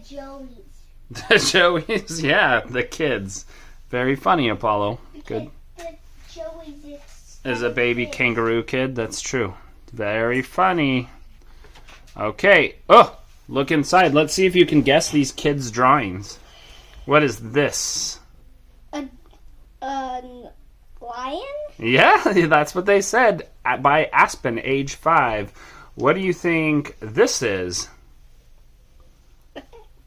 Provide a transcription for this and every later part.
Joeys. The Joeys, yeah, the kids. Very funny, Apollo. Good. The Joeys Is a baby kangaroo kid. That's true. Very funny. Okay. Oh, look inside. Let's see if you can guess these kids' drawings. What is this? A lion? Yeah, that's what they said by Aspen, age 5. What do you think this is?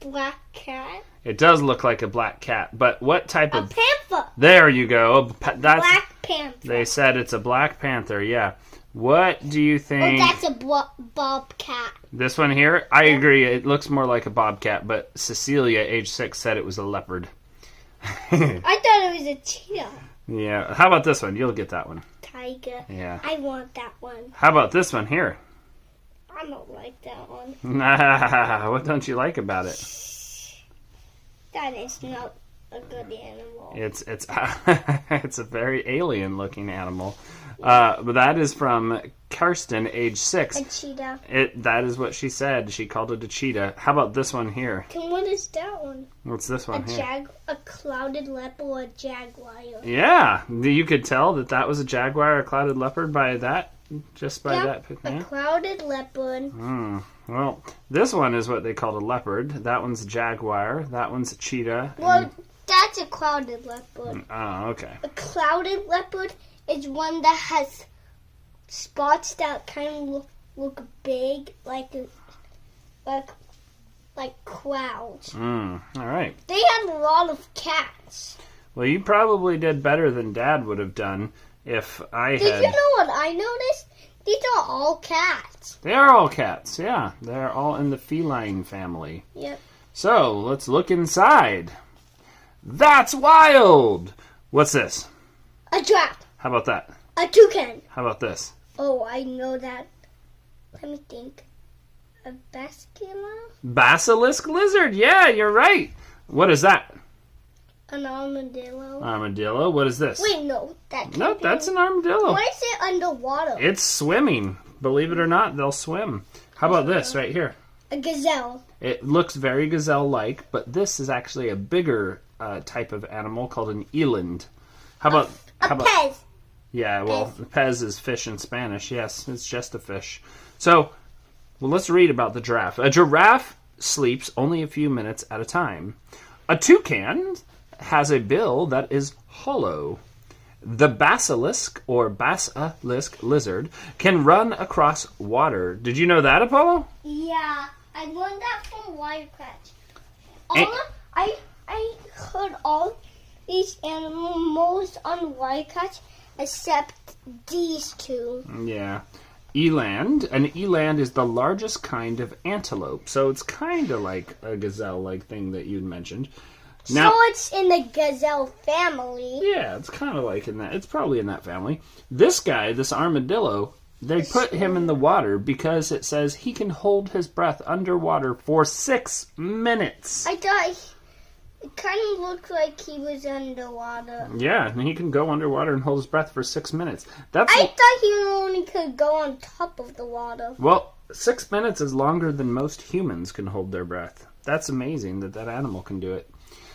Black cat? It does look like a black cat, but what type A of... panther. There you go. That's... Black panther. They said it's a black panther, yeah. What do you think... Oh, that's a bobcat. This one here? I agree. It looks more like a bobcat, but Cecilia, age 6, said it was a leopard. I thought it was a cheetah. Yeah. How about this one? You'll get that one. Tiger. Yeah. I want that one. How about this one here? I don't like that one. What don't you like about it? That is not a good animal. It's it's a very alien looking animal. But that is from Karsten, age 6. A cheetah. That is what she said. She called it a cheetah. How about this one here? And what is that one? What's this one here? A clouded leopard or a jaguar. Yeah, you could tell that was a jaguar or a clouded leopard by that. Just by that. A clouded leopard. Well, this one is what they called a leopard. That one's a jaguar. That one's a cheetah. Well, that's a clouded leopard. Oh, okay. A clouded leopard is one that has spots that kind of look big, like clouds. All right. They had a lot of cats. Well, you probably did better than Dad would have done if I had... Did you know what I noticed? These are all cats. They are all cats, yeah. They're all in the feline family. Yep. So, let's look inside. That's wild! What's this? A giraffe. How about that? A toucan. How about this? Oh, I know that. Let me think. A basilisk? Basilisk lizard, yeah, you're right. What is that? An armadillo. Armadillo. What is this? Wait, no. That No, that's an armadillo. Why is it underwater? It's swimming. Believe it or not, they'll swim. How about this right here? A gazelle. It looks very gazelle-like, but this is actually a bigger type of animal called an eland. How about... Pez. Yeah, well, pez is fish in Spanish. Yes, it's just a fish. So, well, let's read about the giraffe. A giraffe sleeps only a few minutes at a time. A toucan has a bill that is hollow. The basilisk, or basilisk lizard, can run across water. Did you know that, Apollo? Yeah, I learned that from Wirecatch. I heard all these animals on Wirecatch except these two. Yeah. Eland. An eland is the largest kind of antelope, so it's kind of like a gazelle-like thing that you'd mentioned. Now, so it's in the gazelle family. Yeah, it's kind of like in that. It's probably in that family. This guy, this armadillo, they put him in the water because it says he can hold his breath underwater for 6 minutes. I thought it kind of looked like he was underwater. Yeah, and he can go underwater and hold his breath for 6 minutes. I thought he only could go on top of the water. Well, 6 minutes is longer than most humans can hold their breath. That's amazing that animal can do it.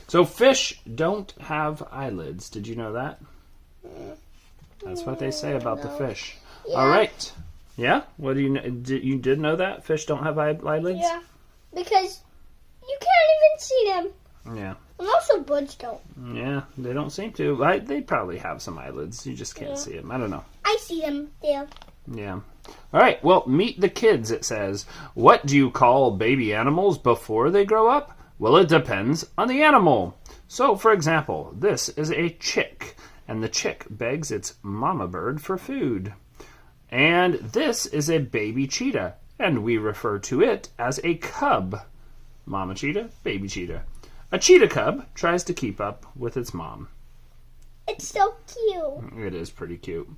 So fish don't have eyelids. Did you know that? That's what they say about the fish. Yeah. All right. Yeah? What do you know? You did know that? Fish don't have eyelids? Yeah. Because you can't even see them. Yeah. And also birds don't. Yeah, they don't seem to. They probably have some eyelids. You just can't see them. I don't know. I see them there. Yeah. All right. Well, meet the kids, it says. What do you call baby animals before they grow up? Well, it depends on the animal. So, for example, this is a chick, and the chick begs its mama bird for food. And this is a baby cheetah, and we refer to it as a cub. Mama cheetah, baby cheetah. A cheetah cub tries to keep up with its mom. It's so cute. It is pretty cute.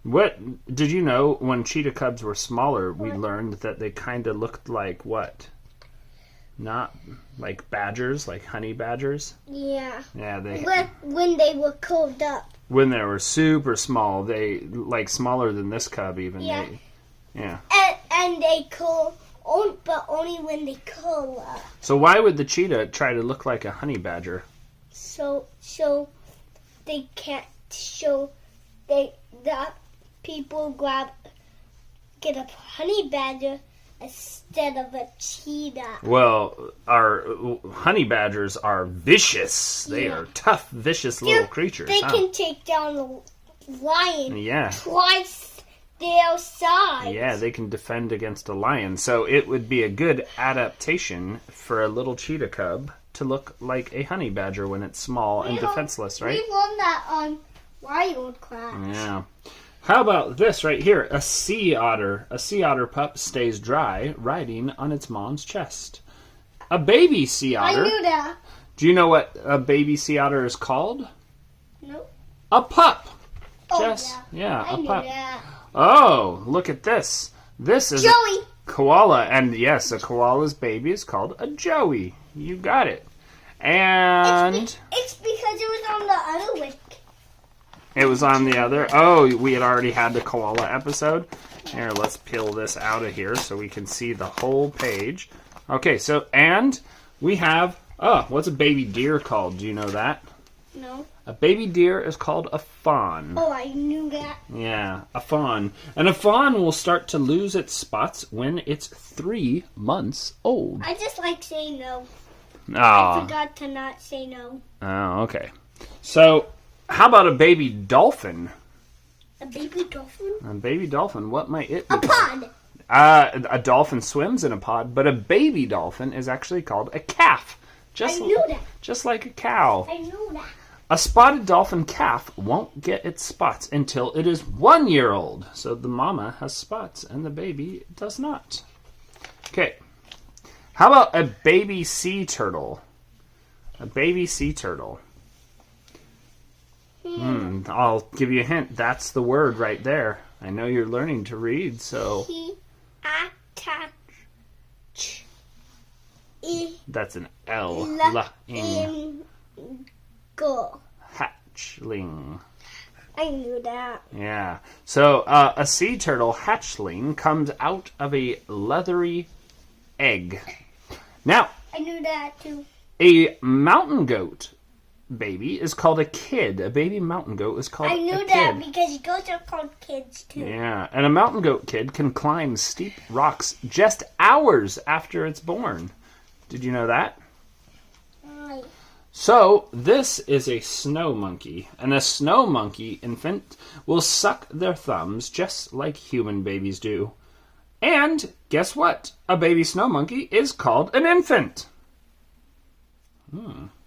What did you know when cheetah cubs were smaller, we learned that they kind of looked like what? Not like badgers, like honey badgers. Yeah. Yeah, when they were curled up. When they were super small, they like smaller than this cub even. Yeah. Yeah. And they curl but only when they curl up. So why would the cheetah try to look like a honey badger? So they can't show the people get a honey badger instead of a cheetah. Well, our honey badgers are vicious. They are tough, vicious little creatures. They can take down the lion twice their size. Yeah, they can defend against a lion. So it would be a good adaptation for a little cheetah cub to look like a honey badger when it's small and defenseless, right? We learned that on Wildcraft. Yeah. How about this right here? A sea otter. A sea otter pup stays dry, riding on its mom's chest. A baby sea otter. I knew that. Do you know what a baby sea otter is called? No. A pup. Oh, Yeah, I a knew pup. that. Oh, look at this. This is Joey. a koala. And yes, a koala's baby is called a joey. You got it. And It's because it was on the other list. it was on the other. Oh, we had already had the koala episode. Here, let's peel this out of here so we can see the whole page. Okay, so, and we have, what's a baby deer called? Do you know that? No. A baby deer is called a fawn. Oh, I knew that. Yeah, a fawn. And a fawn will start to lose its spots when it's 3 months old. I just like saying no. Oh. I forgot to not say no. Oh, okay. So, how about a baby dolphin? A baby dolphin? A baby dolphin, what might it be? A pond. A dolphin swims in a pod, but a baby dolphin is actually called a calf. I knew that. Just like a cow. I knew that. A spotted dolphin calf won't get its spots until it is 1 year old. So the mama has spots and the baby does not. Okay. How about a baby sea turtle? A baby sea turtle. I'll give you a hint. That's the word right there. I know you're learning to read, so... That's an L. Go. Hatchling. I knew that. Yeah. So a sea turtle hatchling comes out of a leathery egg. Now, I knew that too. a mountain goat baby is called a kid. A baby mountain goat is called a kid. I knew that because goats are called kids too. Yeah, and a mountain goat kid can climb steep rocks just hours after it's born. Did you know that? Right. So, this is a snow monkey, and a snow monkey infant will suck their thumbs just like human babies do. And guess what? A baby snow monkey is called an infant.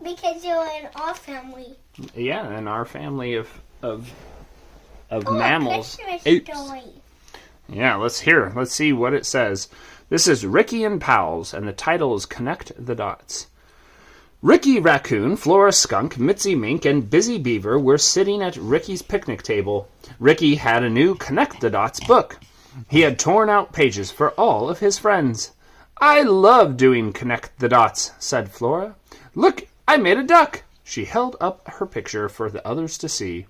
Because you're in our family. Yeah, in our family of mammals. Apes. Yeah, let's see what it says. This is Ricky and Pals, and the title is Connect the Dots. Ricky Raccoon, Flora Skunk, Mitzi Mink, and Busy Beaver were sitting at Ricky's picnic table. Ricky had a new Connect the Dots book. He had torn out pages for all of his friends. I love doing Connect the Dots, said Flora. Look, I made a duck. She held up her picture for the others to see.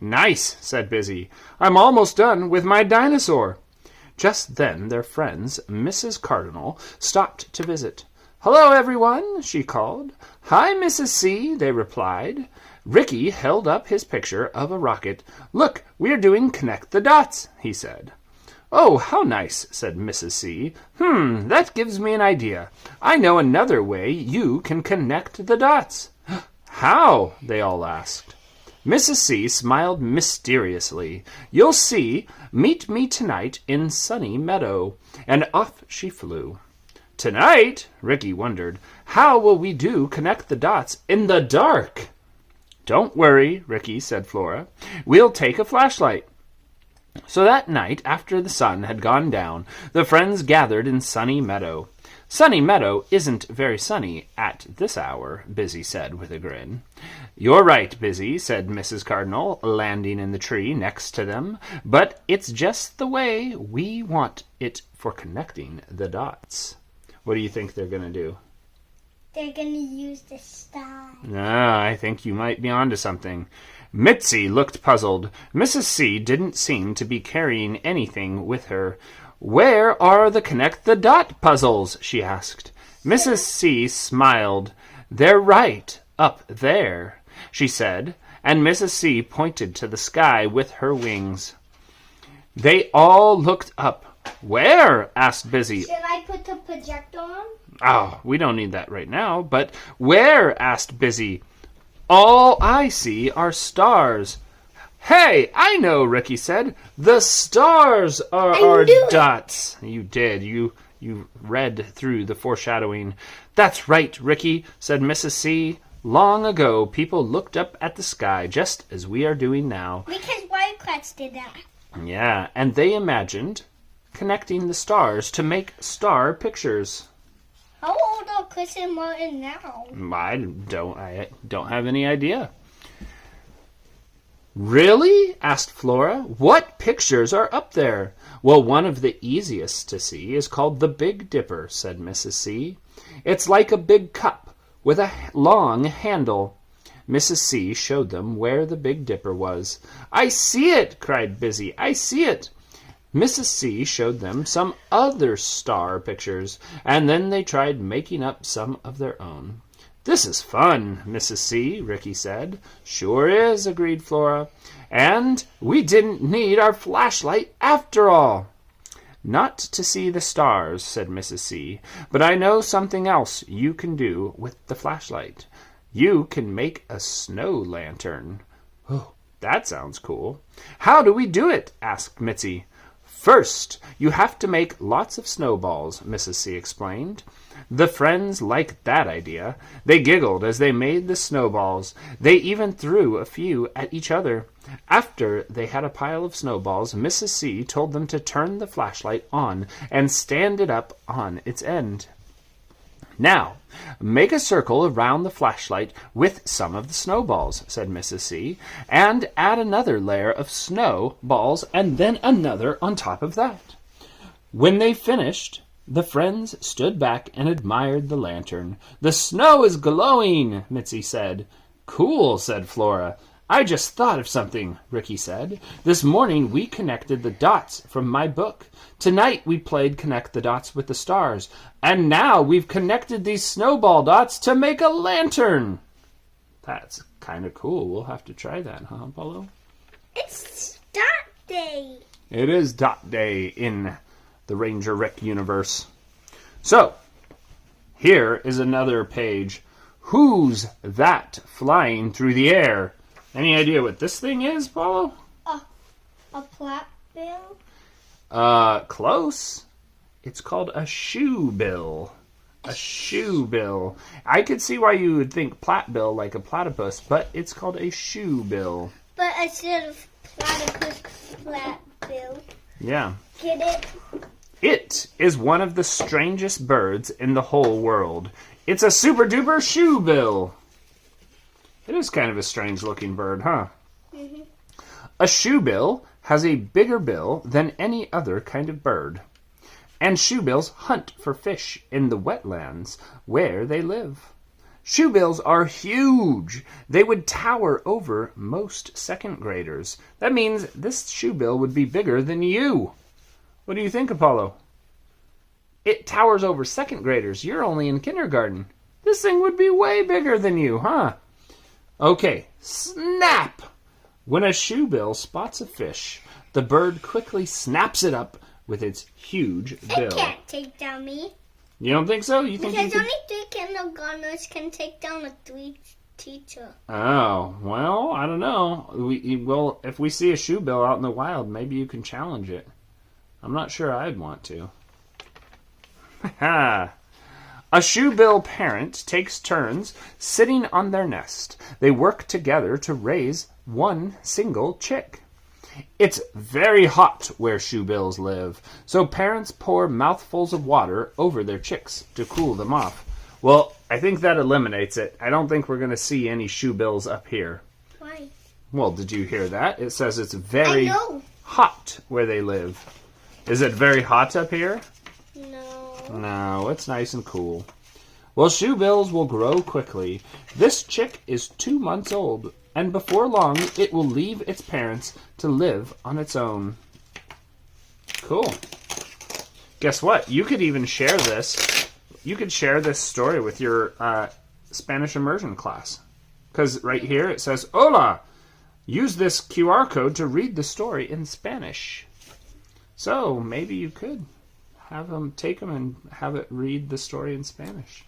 Nice, said Busy. I'm almost done with my dinosaur. Just then their friends, Mrs. Cardinal, stopped to visit. Hello, everyone, she called. Hi, Mrs. C, they replied. Ricky held up his picture of a rocket. Look, we're doing Connect the Dots, he said. Oh, how nice, said Mrs. C. That gives me an idea. I know another way you can connect the dots. How? They all asked. Mrs. C smiled mysteriously. You'll see. Meet me tonight in Sunny Meadow. And off she flew. Tonight? Ricky wondered. How will we do connect the dots in the dark? Don't worry, Ricky, said Flora. We'll take a flashlight. So that night, after the sun had gone down, the friends gathered in Sunny Meadow. Sunny Meadow isn't very sunny at this hour, Busy said with a grin. You're right, Busy, said Mrs. Cardinal, landing in the tree next to them, but it's just the way we want it for connecting the dots. What do you think they're going to do? They're going to use the star. I think you might be onto something. Mitzi looked puzzled. Mrs. C didn't seem to be carrying anything with her. Where are the connect the dot puzzles? She asked. Mrs. C smiled. They're right up there, she said, and Mrs. C pointed to the sky with her wings. They all looked up. Where? Asked Busy. Should I put the projector on? Oh, we don't need that right now, but where? Asked Busy. All I see are stars. Hey, I know, Ricky said. The stars are our dots. You did. You read through the foreshadowing. That's right, Ricky, said Mrs. C. Long ago, people looked up at the sky just as we are doing now. Because Wildcats did that. Yeah, and they imagined connecting the stars to make star pictures. How old are Chris and Martin now? I don't have any idea. Really? Asked Flora. What pictures are up there? Well, one of the easiest to see is called the Big Dipper, said Mrs. C. It's like a big cup with a long handle. Mrs. C showed them where the Big Dipper was. I see it, cried Busy. I see it. Mrs. C showed them some other star pictures, and then they tried making up some of their own. This is fun, Mrs. C, Ricky said. Sure is, agreed Flora. And we didn't need our flashlight after all. Not to see the stars, said Mrs. C, but I know something else you can do with the flashlight. You can make a snow lantern. Oh, that sounds cool. How do we do it? Asked Mitzi. First, you have to make lots of snowballs, Mrs. C explained. The friends liked that idea. They giggled as they made the snowballs. They even threw a few at each other. After they had a pile of snowballs, Mrs. C told them to turn the flashlight on and stand it up on its end. Now, make a circle around the flashlight with some of the snowballs, said Mrs. C, and add another layer of snowballs and then another on top of that. When they finished, the friends stood back and admired the lantern. The snow is glowing, Mitzi said. Cool, said Flora. I just thought of something, Ricky said. This morning we connected the dots from my book. Tonight we played Connect the Dots with the Stars. And now we've connected these snowball dots to make a lantern. That's kind of cool. We'll have to try that, huh, Apollo? It's Dot Day. It is Dot Day in the Ranger Rick universe. So, here is another page. Who's that flying through the air? Any idea what this thing is, Paulo? A flat bill? Close. It's called a shoe bill. A shoe bill. I could see why you would think platybill like a platypus, but it's called a shoe bill. But instead of platypus, flat bill. Yeah. Get it? It is one of the strangest birds in the whole world. It's a super duper shoe bill. It is kind of a strange looking bird, huh? Mm-hmm. A shoebill has a bigger bill than any other kind of bird. And shoebills hunt for fish in the wetlands where they live. Shoebills are huge. They would tower over most second graders. That means this shoebill would be bigger than you. What do you think, Apollo? It towers over second graders. You're only in kindergarten. This thing would be way bigger than you, huh? Okay, snap! When a shoebill spots a fish, the bird quickly snaps it up with its huge bill. It can't take down me. You don't think so? You think because you only 3 kindergartners can take down a 3 teacher. Oh, well, I don't know. Well, if we see a shoebill out in the wild, maybe you can challenge it. I'm not sure I'd want to. Ha! A shoebill parent takes turns sitting on their nest. They work together to raise one single chick. It's very hot where shoebills live, so parents pour mouthfuls of water over their chicks to cool them off. Well, I think that eliminates it. I don't think we're going to see any shoebills up here. Why? Well, did you hear that? It says it's very I know. hot where they live. Is it very hot up here? No. No, it's nice and cool. Well, shoebills will grow quickly. This chick is 2 months old, and before long, it will leave its parents to live on its own. Cool. guess what? You could even share this. You could share this story with your Spanish immersion class. Because right here it says, Hola! Use this QR code to read the story in Spanish. So maybe you could have them take them and have it read the story in Spanish.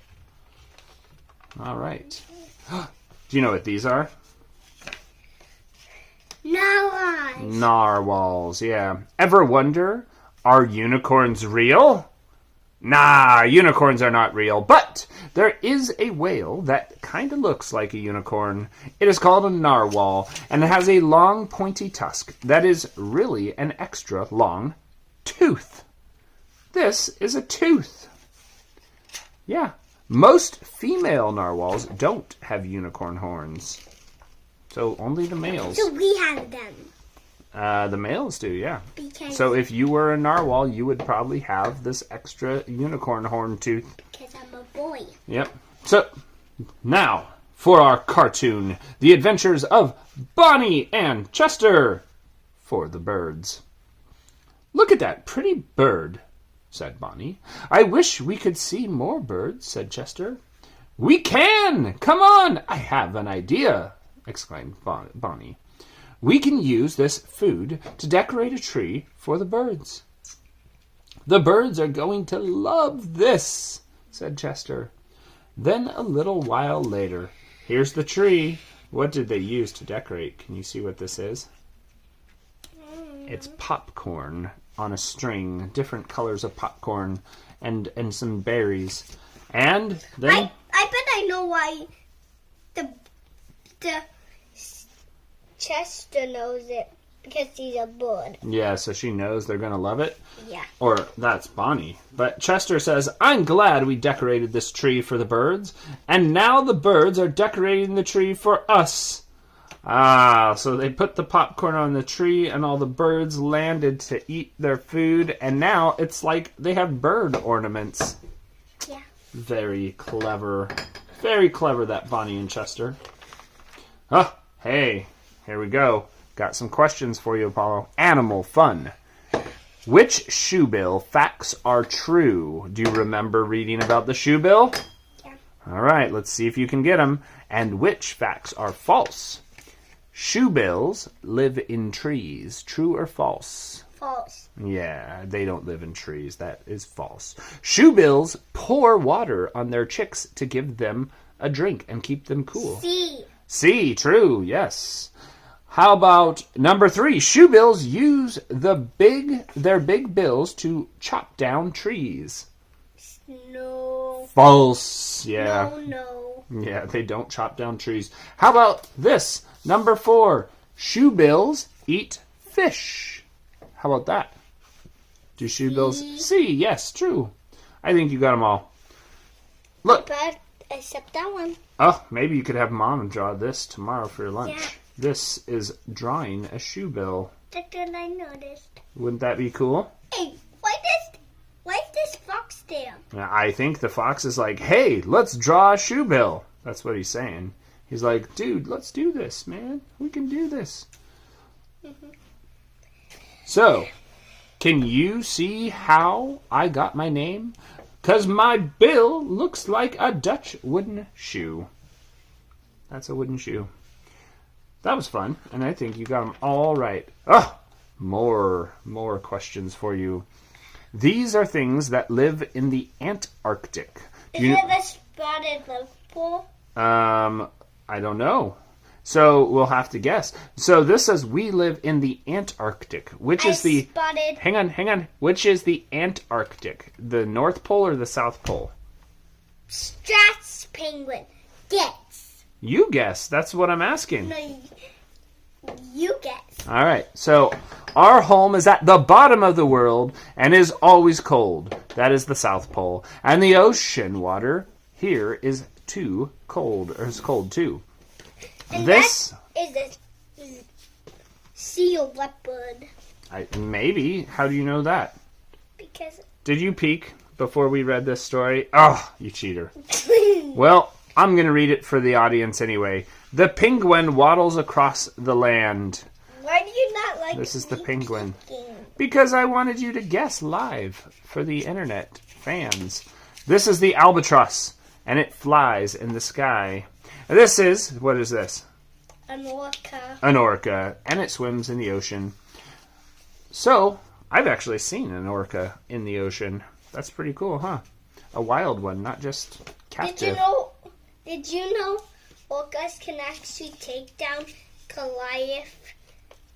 All right. Do you know what these are? Narwhals. Narwhals, yeah. Ever wonder, are unicorns real? Nah, unicorns are not real, but there is a whale that kind of looks like a unicorn. It is called a narwhal, and it has a long, pointy tusk that is really an extra long tooth. This is a tooth. Yeah, most female narwhals don't have unicorn horns. So only the males. So we have them. The males do, yeah. Because So if you were a narwhal, you would probably have this extra unicorn horn tooth. Because I'm a boy. Yep. So, now, for our cartoon, The Adventures of Bonnie and Chester for the birds. Look at that pretty bird, said Bonnie. I wish we could see more birds, said Chester. We can! Come on! I have an idea, exclaimed Bonnie. We can use this food to decorate a tree for the birds. The birds are going to love this, said Chester. Then a little while later, here's the tree. What did they use to decorate? Can you see what this is? It's popcorn on a string, different colors of popcorn, and some berries. And then I bet I know why the Chester knows it. Because he's a bird. yeah, so she knows they're going to love it. Yeah. Or that's Bonnie. But Chester says, I'm glad we decorated this tree for the birds, and now the birds are decorating the tree for us. Ah, so they put the popcorn on the tree, and all the birds landed to eat their food, and now it's like they have bird ornaments. Yeah. Very clever. Very clever, that Bonnie and Chester. Oh, hey, here we go. Got some questions for you, Apollo. Animal fun. Which shoebill facts are true? Do you remember reading about the shoebill? Yeah. All right, let's see if you can get them. And which facts are false? Shoebills live in trees. True or false? False. Yeah, they don't live in trees. That is false. Shoebills pour water on their chicks to give them a drink and keep them cool. C, true, yes. How about number 3? Shoebills use their big bills to chop down trees. No. False. Yeah. No. Yeah, they don't chop down trees. How about this? Number 4. Shoebills eat fish. How about that? Do shoebills? C, yes, true. I think you got them all. Look. But except that one. Oh, maybe you could have Mom draw this tomorrow for your lunch. Yeah. This is drawing a shoebill. That's what I noticed. Wouldn't that be cool? Hey, why is this fox there? I think the fox is like, hey, let's draw a shoebill. That's what he's saying. He's like, dude, let's do this, man. We can do this. Mm-hmm. So, can you see how I got my name? 'Cause my bill looks like a Dutch wooden shoe. That's a wooden shoe. That was fun, and I think you got them all right. Oh, more questions for you. These are things that live in the Antarctic. Is it the spotted loophole? I don't know. So we'll have to guess. So this says we live in the Antarctic, which is the... Spotted. Hang on. Which is the Antarctic? The North Pole or the South Pole? Strath's penguin. Gets. You guess. That's what I'm asking. No, you guess. All right. So our home is at the bottom of the world and is always cold. That is the South Pole. And the ocean water here is too cold, or is cold too. And This that is a seal leopard. maybe. How do you know that? Because Did you peek before we read this story? Oh, you cheater. Well, I'm going to read it for the audience anyway. The penguin waddles across the land. why do you not like This is the me penguin. peeking? because I wanted you to guess live for the internet fans. This is the albatross, and it flies in the sky. This is, what is this? An orca. An orca, and it swims in the ocean. So, I've actually seen an orca in the ocean. That's pretty cool, huh? A wild one, not just captive. Did you know orcas can actually take down Goliath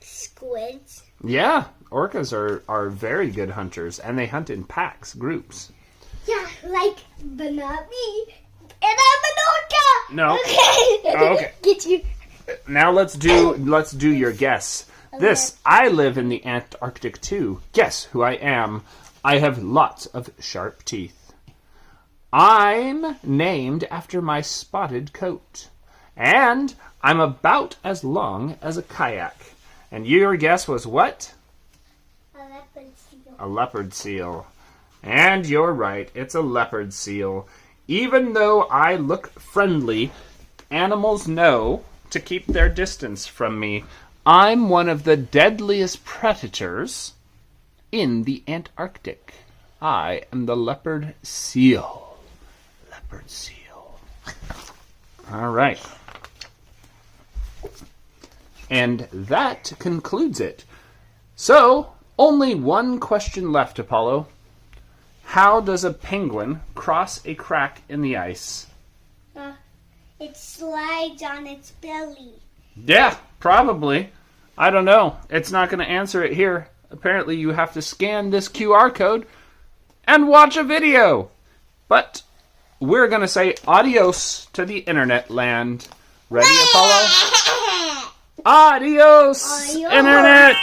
squids? Yeah, orcas are very good hunters, and they hunt in packs, groups. Yeah, but not me. And I'm an orca! No. Okay. Oh, okay. Get you. Now let's do your guess. I live in the Antarctic too. Guess who I am? I have lots of sharp teeth. I'm named after my spotted coat. And I'm about as long as a kayak. And your guess was what? A leopard seal. A leopard seal. And you're right, it's a leopard seal. Even though I look friendly, animals know to keep their distance from me. I'm one of the deadliest predators in the Antarctic. I am the leopard seal. Leopard seal. All right. And that concludes it. So, only one question left, Apollo. How does a penguin cross a crack in the ice? It slides on its belly. Yeah, probably. I don't know. It's not going to answer it here. Apparently you have to scan this QR code and watch a video. But we're going to say adios to the internet land. Ready, Apollo? Adios, Adios. internet!